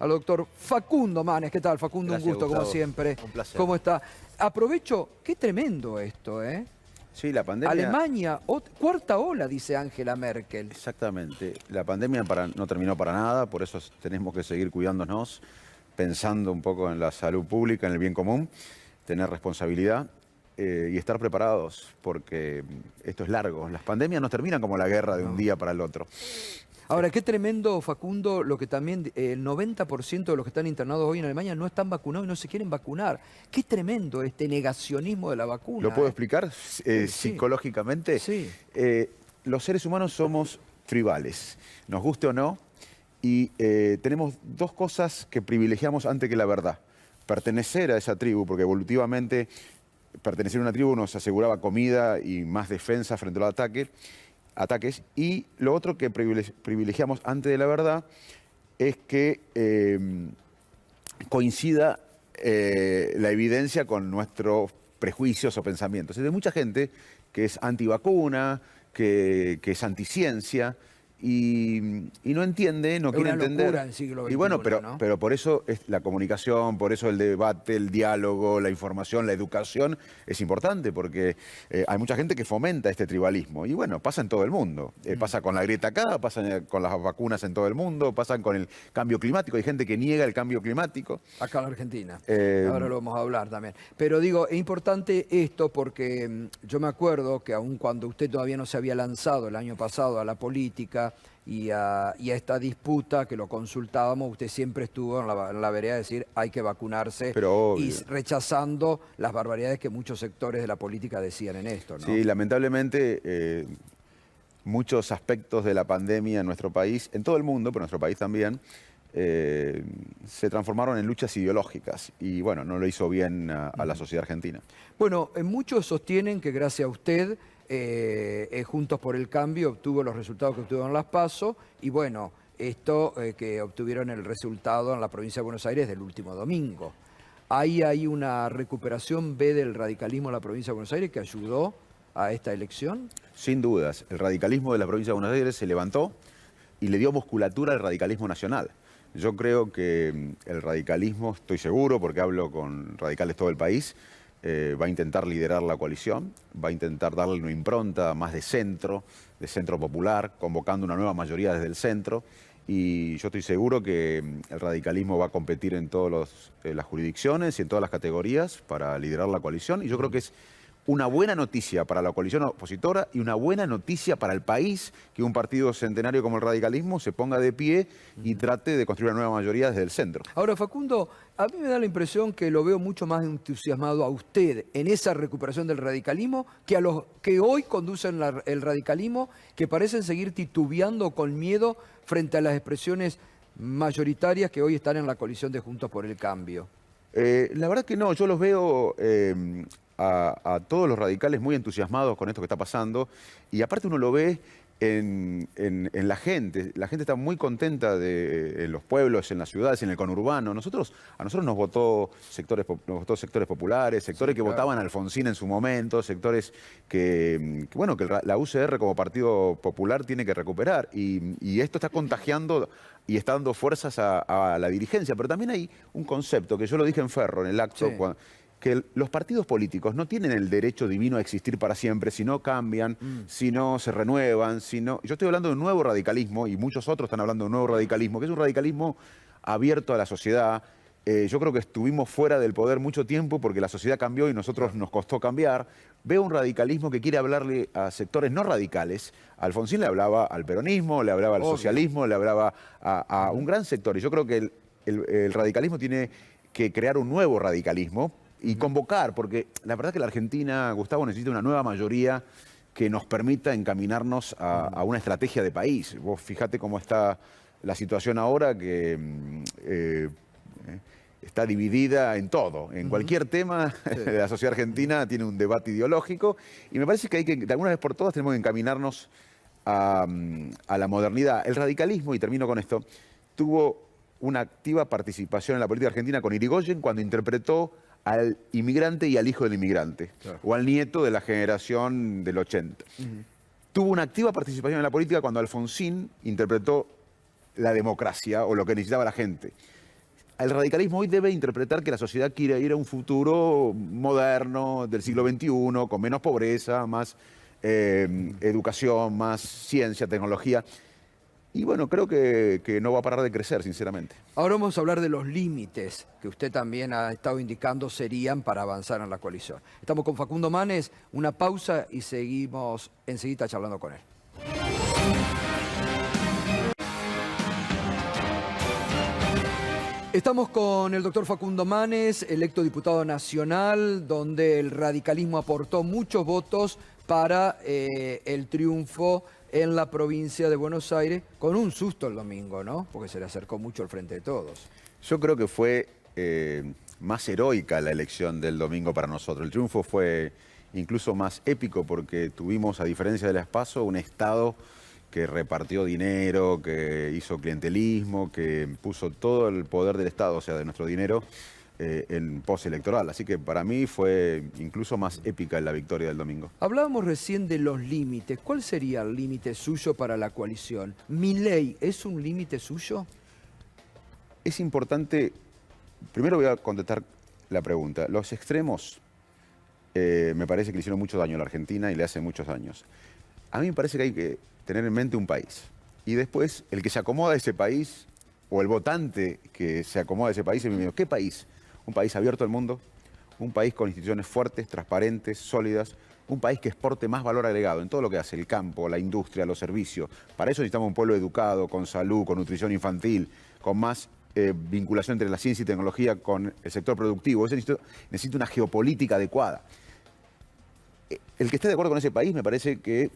al doctor Facundo Manes. ¿Qué tal, Facundo? Gracias, Un gusto, Gustavo. como siempre. Un placer. ¿Cómo está? Aprovecho, qué tremendo esto, ¿eh? Sí, la pandemia... Alemania, cuarta ola, dice Angela Merkel. Exactamente. La pandemia no terminó para nada, por eso tenemos que seguir cuidándonos, pensando un poco en la salud pública, en el bien común, tener responsabilidad y estar preparados, porque esto es largo. Las pandemias no terminan como la guerra de un día para el otro. Ahora, qué tremendo, Facundo, lo que también el 90% de los que están internados hoy en Alemania no están vacunados y no se quieren vacunar. Qué tremendo este negacionismo de la vacuna. ¿Lo puedo ¿eh? explicar psicológicamente? Sí. Los seres humanos somos tribales, nos guste o no, y tenemos dos cosas que privilegiamos antes que la verdad. Pertenecer a esa tribu, porque evolutivamente pertenecer a una tribu nos aseguraba comida y más defensa frente a los ataques, y lo otro que privilegiamos antes de la verdad es que coincida la evidencia con nuestros prejuicios o pensamientos. Hay mucha gente que es antivacuna, que es anticiencia y no entiende, no quiere entender. Es una locura el siglo XXI, Y bueno, ¿no? pero por eso es la comunicación, por eso el debate, el diálogo, la información, la educación es importante, porque hay mucha gente que fomenta este tribalismo. Y bueno, pasa en todo el mundo. Pasa con la grieta acá, pasa con las vacunas en todo el mundo, pasa con el cambio climático. Hay gente que niega el cambio climático. Acá en la Argentina. Ahora lo vamos a hablar también. Pero digo, es importante esto porque yo me acuerdo que aun cuando usted todavía no se había lanzado el año pasado a la política y a esta disputa que lo consultábamos, usted siempre estuvo en la vereda de decir hay que vacunarse. Pero y rechazando las barbaridades que muchos sectores de la política decían en esto, ¿no? Sí, lamentablemente muchos aspectos de la pandemia en nuestro país, en todo el mundo, pero en nuestro país también, se transformaron en luchas ideológicas y bueno, no lo hizo bien a la sociedad argentina. Bueno, muchos sostienen que gracias a usted, Juntos por el Cambio obtuvo los resultados que obtuvieron las PASO y bueno, esto que obtuvieron el resultado en la provincia de Buenos Aires del último domingo. Ahí hay una recuperación del radicalismo en la provincia de Buenos Aires que ayudó a esta elección. Sin dudas, el radicalismo de la provincia de Buenos Aires se levantó y le dio musculatura al radicalismo nacional. Yo creo que el radicalismo, estoy seguro porque hablo con radicales de todo el país, va a intentar liderar la coalición, va a intentar darle una impronta más de centro popular, convocando una nueva mayoría desde el centro. Y yo estoy seguro que el radicalismo va a competir en todas las jurisdicciones y en todas las categorías para liderar la coalición. Y yo creo que es una buena noticia para la coalición opositora y una buena noticia para el país que un partido centenario como el radicalismo se ponga de pie y trate de construir una nueva mayoría desde el centro. Ahora, Facundo, a mí me da la impresión que lo veo mucho más entusiasmado a usted en esa recuperación del radicalismo que a los que hoy conducen el radicalismo, que parecen seguir titubeando con miedo frente a las expresiones mayoritarias que hoy están en la coalición de Juntos por el Cambio. La verdad que no, yo los veo a todos los radicales muy entusiasmados con esto que está pasando y aparte uno lo ve en la gente. La gente está muy contenta en los pueblos, en las ciudades, en el conurbano. A nosotros nos votó sectores populares, sectores que votaban a Alfonsín en su momento, sectores que la UCR como partido popular tiene que recuperar. Y esto está contagiando y está dando fuerzas a la dirigencia. Pero también hay un concepto que yo lo dije en Ferro, en el acto, Sí. Que los partidos políticos no tienen el derecho divino a existir para siempre si no cambian, si no se renuevan, si no... Yo estoy hablando de un nuevo radicalismo y muchos otros están hablando de un nuevo radicalismo, que es un radicalismo abierto a la sociedad. Yo creo que estuvimos fuera del poder mucho tiempo porque la sociedad cambió y nosotros nos costó cambiar. Veo un radicalismo que quiere hablarle a sectores no radicales. Alfonsín le hablaba al peronismo, le hablaba al socialismo, le hablaba a un gran sector. Y yo creo que el radicalismo tiene que crear un nuevo radicalismo y convocar, porque la verdad que la Argentina, Gustavo, necesita una nueva mayoría que nos permita encaminarnos a una estrategia de país. Vos fíjate cómo está la situación ahora, que está dividida en todo. En cualquier tema, la sociedad argentina tiene un debate ideológico y me parece que hay que, de alguna vez por todas, tenemos que encaminarnos a la modernidad. El radicalismo, y termino con esto, tuvo una activa participación en la política argentina con Irigoyen cuando interpretó al inmigrante y al hijo del inmigrante, claro, o al nieto de la generación del 80. Tuvo una activa participación en la política cuando Alfonsín interpretó la democracia o lo que necesitaba la gente. el radicalismo hoy debe interpretar que la sociedad quiere ir a un futuro moderno del siglo XXI, con menos pobreza, más educación, más ciencia, tecnología. Y bueno, creo que no va a parar de crecer, sinceramente. Ahora vamos a hablar de los límites que usted también ha estado indicando serían para avanzar en la coalición. Estamos con Facundo Manes, una pausa y seguimos enseguida charlando con él. Estamos con el doctor Facundo Manes, electo diputado nacional, donde el radicalismo aportó muchos votos para el triunfo en la provincia de Buenos Aires, con un susto el domingo, ¿no? Porque se le acercó mucho al Frente de Todos. Yo creo que fue más heroica la elección del domingo para nosotros. El triunfo fue incluso más épico porque tuvimos, a diferencia de las PASO, un Estado que repartió dinero, que hizo clientelismo, que puso todo el poder del Estado, o sea, de nuestro dinero, en postelectoral. Así que para mí fue incluso más épica la victoria del domingo. Hablábamos recién de los límites. ¿Cuál sería el límite suyo para la coalición? ¿Milei es un límite suyo? Es importante, primero voy a contestar la pregunta. Los extremos me parece que le hicieron mucho daño a la Argentina y le hacen muchos años. A mí me parece que hay que tener en mente un país. Y después, el que se acomoda a ese país, o el votante que se acomoda a ese país, ¿qué país? Un país abierto al mundo, un país con instituciones fuertes, transparentes, sólidas, un país que exporte más valor agregado en todo lo que hace, el campo, la industria, los servicios. Para eso necesitamos un pueblo educado, con salud, con nutrición infantil, con más vinculación entre la ciencia y tecnología con el sector productivo. Eso necesita una geopolítica adecuada. El que esté de acuerdo con ese país me parece que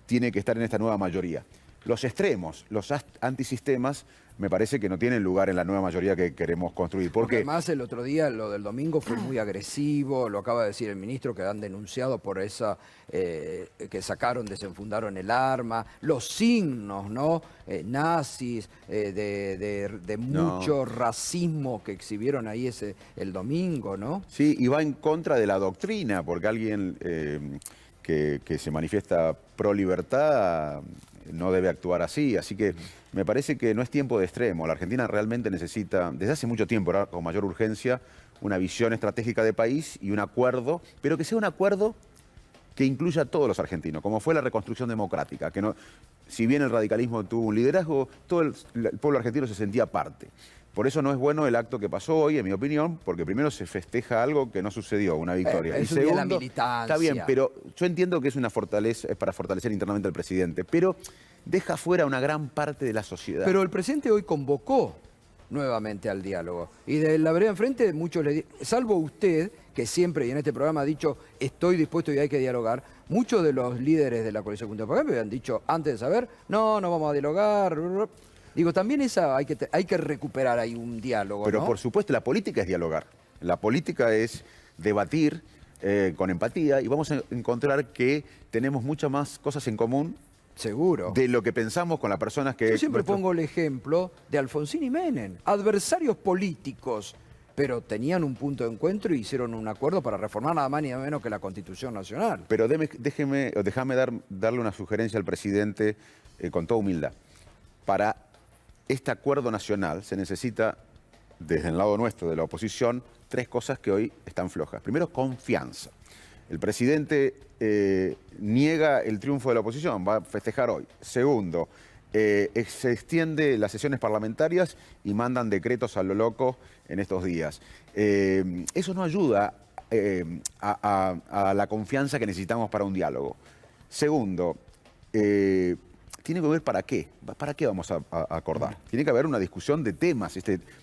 tiene que estar en esta nueva mayoría. Los extremos, los antisistemas, me parece que no tienen lugar en la nueva mayoría que queremos construir. Porque además el otro día, lo del domingo, fue muy agresivo, lo acaba de decir el ministro, que han denunciado por esa, que desenfundaron el arma, los signos, ¿no? Nazis, de mucho racismo que exhibieron ahí el domingo, ¿no? Sí, y va en contra de la doctrina, porque alguien que se manifiesta pro libertad no debe actuar así. Así que me parece que no es tiempo de extremo. La Argentina realmente necesita, desde hace mucho tiempo, ahora con mayor urgencia, una visión estratégica de país y un acuerdo, pero que sea un acuerdo que incluya a todos los argentinos, como fue la reconstrucción democrática, que no, si bien el radicalismo tuvo un liderazgo, todo el pueblo argentino se sentía parte. Por eso no es bueno el acto que pasó hoy, en mi opinión, porque primero se festeja algo que no sucedió, una victoria. Y segundo, la militancia. Está bien, pero yo entiendo que es una fortaleza, es para fortalecer internamente al presidente, pero deja fuera una gran parte de la sociedad. Pero el presidente hoy convocó nuevamente al diálogo. Y de la vereda enfrente, muchos salvo usted, que siempre y en este programa ha dicho estoy dispuesto y hay que dialogar, muchos de los líderes de la coalición Juntos por el Cambio han dicho antes de saber, no vamos a dialogar. Digo, también hay que recuperar ahí un diálogo, Pero ¿no? por supuesto, la política es dialogar. La política es debatir con empatía y vamos a encontrar que tenemos muchas más cosas en común. Seguro. De lo que pensamos con las personas que... Yo siempre pongo el ejemplo de Alfonsín y Menem, adversarios políticos, pero tenían un punto de encuentro y hicieron un acuerdo para reformar nada más ni nada menos que la Constitución Nacional. Pero déjame darle una sugerencia al presidente con toda humildad. Para este acuerdo nacional se necesita, desde el lado nuestro, de la oposición, 3 cosas que hoy están flojas. Primero, confianza. El presidente niega el triunfo de la oposición, va a festejar hoy. Segundo, se extiende las sesiones parlamentarias y mandan decretos a lo loco en estos días. Eso no ayuda a la confianza que necesitamos para un diálogo. Segundo, tiene que ver para qué. ¿Para qué vamos a acordar? Tiene que haber una discusión de temas.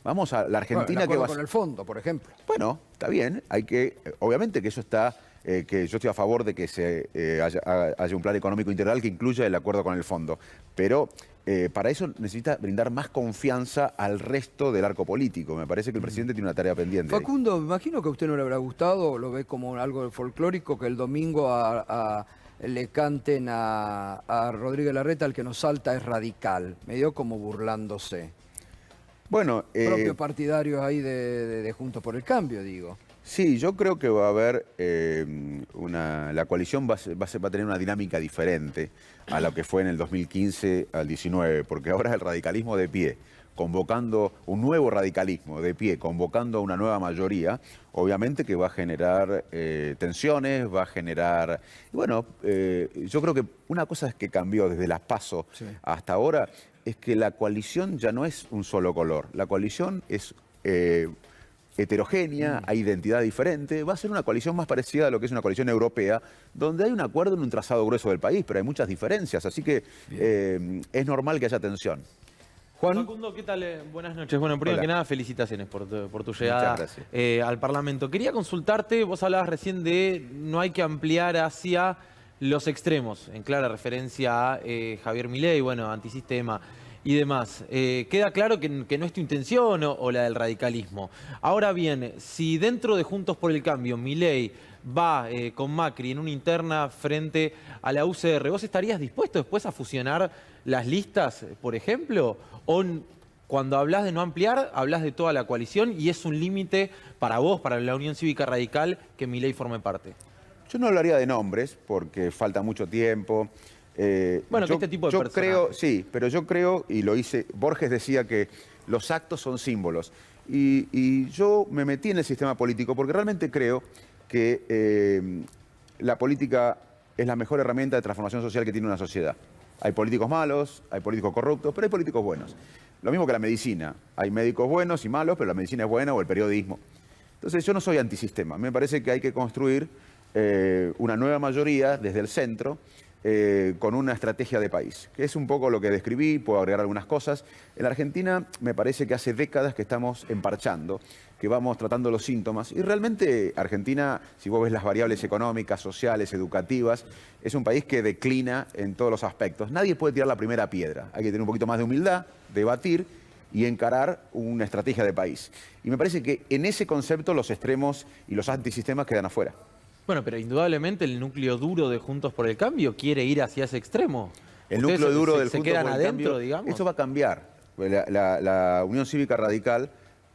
Vamos a la Argentina que va con el fondo, por ejemplo. Bueno, está bien. Hay que, obviamente que eso está, que yo estoy a favor de que haya un plan económico integral que incluya el acuerdo con el fondo. Pero para eso necesita brindar más confianza al resto del arco político. Me parece que el presidente tiene una tarea pendiente. Facundo, me imagino que a usted no le habrá gustado, lo ve como algo folclórico, que el domingo le canten a Rodríguez Larreta, el que nos salta es radical, medio como burlándose. Bueno, propios partidarios ahí de Juntos por el Cambio, digo. Sí, yo creo que va a haber la coalición va a tener una dinámica diferente a lo que fue en el 2015 al 19, porque ahora es el radicalismo de pie, convocando un nuevo radicalismo de pie, convocando a una nueva mayoría, obviamente que va a generar tensiones, va a generar... Bueno, yo creo que una cosa que cambió desde las PASO hasta ahora es que la coalición ya no es un solo color. La coalición es heterogénea, hay identidad diferente. Va a ser una coalición más parecida a lo que es una coalición europea, donde hay un acuerdo en un trazado grueso del país, pero hay muchas diferencias. Así que es normal que haya tensión. Juan. Facundo, ¿qué tal? Buenas noches. Bueno, primero que nada, felicitaciones por tu llegada al Parlamento. Quería consultarte, vos hablabas recién de no hay que ampliar hacia los extremos, en clara referencia a Javier Milei, bueno, antisistema y demás. Queda claro que no es tu intención o la del radicalismo. Ahora bien, si dentro de Juntos por el Cambio Milei va con Macri en una interna frente a la UCR, ¿vos estarías dispuesto después a fusionar las listas, por ejemplo? ¿O cuando hablas de no ampliar, hablas de toda la coalición y es un límite para vos, para la Unión Cívica Radical, que Milei forme parte? Yo no hablaría de nombres porque falta mucho tiempo. Bueno, que este tipo de personajes. Creo, sí, pero yo creo, y lo hice, Borges decía que los actos son símbolos. Y yo me metí en el sistema político porque realmente creo que la política es la mejor herramienta de transformación social que tiene una sociedad. Hay políticos malos, hay políticos corruptos, pero hay políticos buenos. Lo mismo que la medicina. Hay médicos buenos y malos, pero la medicina es buena, o el periodismo. Entonces yo no soy antisistema. Me parece que hay que construir una nueva mayoría desde el centro con una estrategia de país, que es un poco lo que describí, puedo agregar algunas cosas. En la Argentina me parece que hace décadas que estamos emparchando, que vamos tratando los síntomas, y realmente Argentina, si vos ves las variables económicas, sociales, educativas, es un país que declina en todos los aspectos. Nadie puede tirar la primera piedra, hay que tener un poquito más de humildad, debatir y encarar una estrategia de país. Y me parece que en ese concepto los extremos y los antisistemas quedan afuera. Bueno, pero indudablemente el núcleo duro de Juntos por el Cambio quiere ir hacia ese extremo. El núcleo duro del Juntos por el Cambio, digamos. eso va a cambiar. La Unión Cívica Radical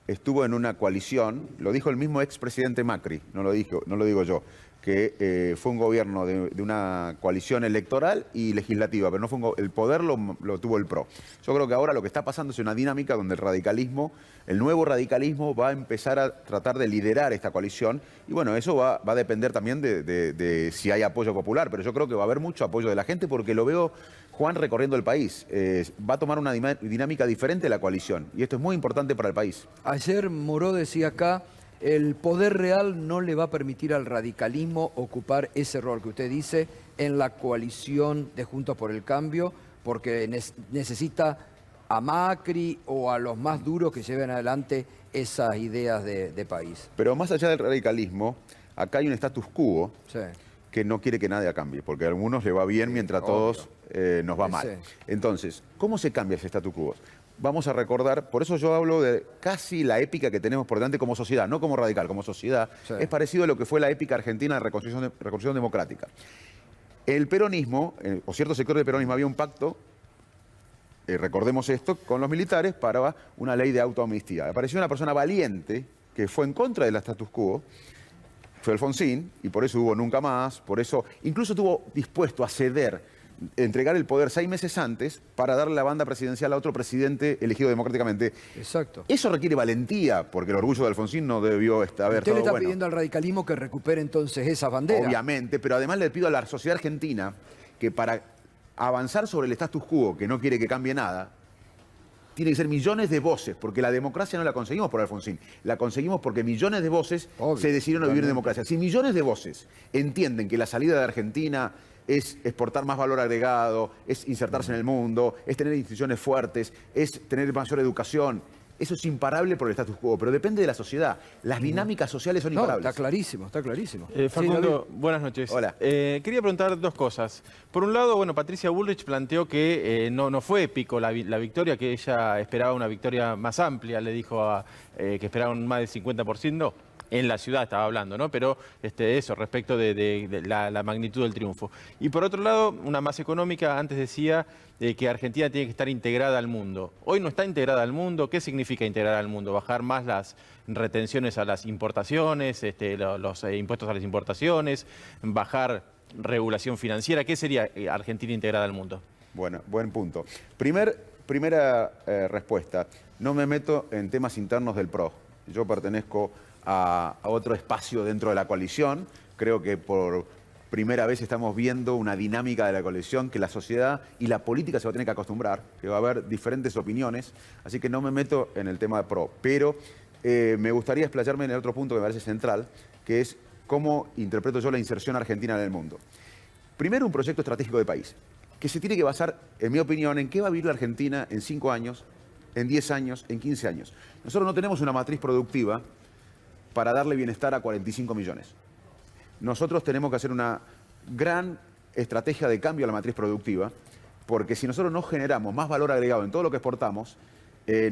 estuvo en una coalición, lo dijo el mismo expresidente Macri, no lo digo yo, que fue un gobierno de una coalición electoral y legislativa, pero no fue el poder lo tuvo el PRO. Yo creo que ahora lo que está pasando es una dinámica donde el radicalismo, el nuevo radicalismo, va a empezar a tratar de liderar esta coalición, y bueno, eso va a depender también de si hay apoyo popular, pero yo creo que va a haber mucho apoyo de la gente porque lo veo, Juan, recorriendo el país. Va a tomar una dinámica diferente la coalición, y esto es muy importante para el país. Ayer Moró decía acá, el poder real no le va a permitir al radicalismo ocupar ese rol que usted dice en la coalición de Juntos por el Cambio, porque necesita a Macri o a los más duros que lleven adelante esas ideas de país. Pero más allá del radicalismo, acá hay un status quo que no quiere que nadie cambie, porque a algunos le va bien mientras a todos nos va mal. Entonces, ¿cómo se cambia ese status quo? Vamos a recordar, por eso yo hablo de casi la épica que tenemos por delante como sociedad, no como radical, como sociedad. Es parecido a lo que fue la épica argentina de reconstrucción democrática. El peronismo, o cierto sector del peronismo, había un pacto, recordemos esto, con los militares para una ley de autoamnistía. Apareció una persona valiente que fue en contra del status quo, fue Alfonsín, y por eso hubo nunca más, por eso incluso estuvo dispuesto a ceder, entregar el poder 6 meses antes para darle la banda presidencial a otro presidente elegido democráticamente. Exacto. Eso requiere valentía, porque el orgullo de Alfonsín no debió haber estado bueno. Usted le está pidiendo al radicalismo que recupere entonces esa bandera. Obviamente, pero además le pido a la sociedad argentina que para avanzar sobre el status quo, que no quiere que cambie nada, tiene que ser millones de voces, porque la democracia no la conseguimos por Alfonsín, la conseguimos porque millones de voces se decidieron a vivir en democracia. Si millones de voces entienden que la salida de Argentina es exportar más valor agregado, es insertarse en el mundo, es tener instituciones fuertes, es tener mayor educación, eso es imparable por el status quo, pero depende de la sociedad. Las dinámicas sociales son imparables. Está clarísimo, está clarísimo. Facundo, buenas noches. Hola. Quería preguntar dos cosas. Por un lado, bueno, Patricia Bullrich planteó que no fue épico la victoria, que ella esperaba una victoria más amplia, le dijo que esperaban más del 50%. En la ciudad estaba hablando, ¿no? Pero eso, respecto de la magnitud del triunfo. Y por otro lado, una más económica, antes decía que Argentina tiene que estar integrada al mundo. Hoy no está integrada al mundo. ¿Qué significa integrar al mundo? ¿Bajar más las retenciones a las importaciones, los impuestos a las importaciones, bajar regulación financiera? ¿Qué sería Argentina integrada al mundo? Bueno, buen punto. Primera respuesta. no me meto en temas internos del PRO. Yo pertenezco a otro espacio dentro de la coalición. Creo que por primera vez estamos viendo una dinámica de la coalición que la sociedad y la política se va a tener que acostumbrar, que va a haber diferentes opiniones, así que no me meto en el tema de PRO. Pero me gustaría explayarme en el otro punto que me parece central, que es cómo interpreto yo la inserción argentina en el mundo. Primero, un proyecto estratégico de país, que se tiene que basar, en mi opinión, en qué va a vivir la Argentina en 5 años, en 10 años, en 15 años. Nosotros no tenemos una matriz productiva para darle bienestar a 45 millones. Nosotros tenemos que hacer una gran estrategia de cambio a la matriz productiva, porque si nosotros no generamos más valor agregado en todo lo que exportamos,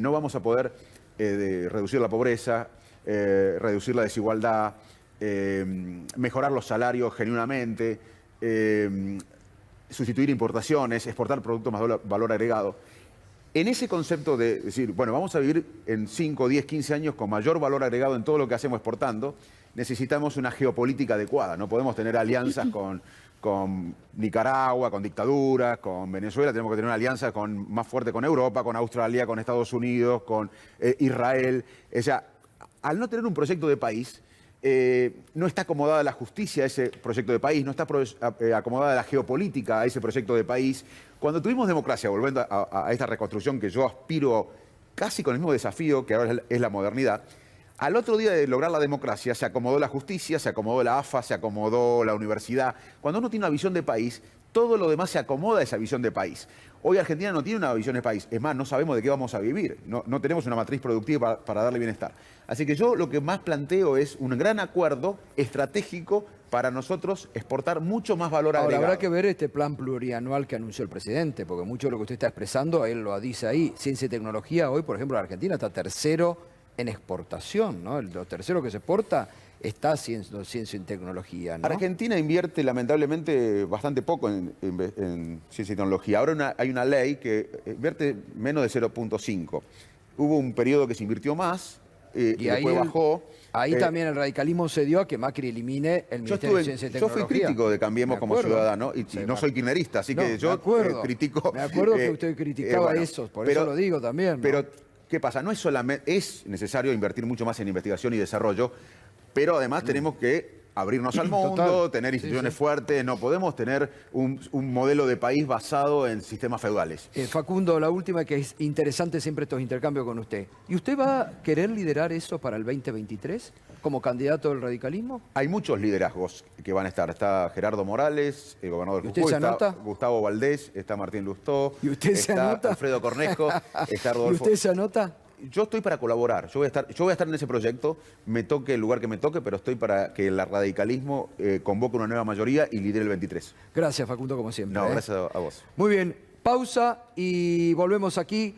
no vamos a poder reducir la pobreza, reducir la desigualdad, mejorar los salarios genuinamente, sustituir importaciones, exportar productos más valor agregado. En ese concepto de decir, bueno, vamos a vivir en 5, 10, 15 años con mayor valor agregado en todo lo que hacemos exportando, necesitamos una geopolítica adecuada. No podemos tener alianzas con Nicaragua, con dictaduras, con Venezuela. Tenemos que tener una alianza más fuerte con Europa, con Australia, con Estados Unidos, con Israel. O sea, al no tener un proyecto de país, no está acomodada la justicia a ese proyecto de país, no está acomodada la geopolítica a ese proyecto de país. Cuando tuvimos democracia, volviendo a esta reconstrucción que yo aspiro casi con el mismo desafío que ahora es la modernidad, al otro día de lograr la democracia se acomodó la justicia, se acomodó la AFA, se acomodó la universidad. Cuando uno tiene una visión de país, todo lo demás se acomoda a esa visión de país. Hoy Argentina no tiene una visión de país, es más, no sabemos de qué vamos a vivir, no tenemos una matriz productiva para darle bienestar. Así que yo lo que más planteo es un gran acuerdo estratégico para nosotros exportar mucho más valor agregado. Ahora habrá que ver este plan plurianual que anunció el presidente, porque mucho de lo que usted está expresando, él lo dice ahí. Ciencia y tecnología, hoy, por ejemplo, la Argentina está tercero en exportación, ¿no? Lo tercero que se exporta está siendo ciencia y tecnología, ¿no? Argentina invierte lamentablemente bastante poco en ciencia y tecnología. Ahora hay una ley que invierte menos de 0.5. Hubo un periodo que se invirtió más y después bajó. Ahí también el radicalismo se dio a que Macri elimine el Ministerio de Ciencia y Tecnología. Yo fui crítico de Cambiemos como ciudadano y no soy kirchnerista, así que yo critico. Me acuerdo que usted criticaba eso, por eso lo digo también, ¿no? Pero, ¿qué pasa? No es solamente, es necesario invertir mucho más en investigación y desarrollo, pero además tenemos que abrirnos al mundo, tener instituciones fuertes, no podemos tener un modelo de país basado en sistemas feudales. Facundo, la última, que es interesante siempre estos intercambios con usted. ¿Y usted va a querer liderar eso para el 2023 como candidato del radicalismo? Hay muchos liderazgos que van a estar. Está Gerardo Morales, el gobernador de Jujuy, está Gustavo Valdés, está Martín Lustó, está Alfredo Cornejo, está Rodolfo. ¿Y usted se anota? Yo estoy para colaborar, yo voy a estar en ese proyecto, me toque el lugar que me toque, pero estoy para que el radicalismo convoque una nueva mayoría y lidere el 23. Gracias, Facundo, como siempre. No, gracias a vos. Muy bien, pausa y volvemos aquí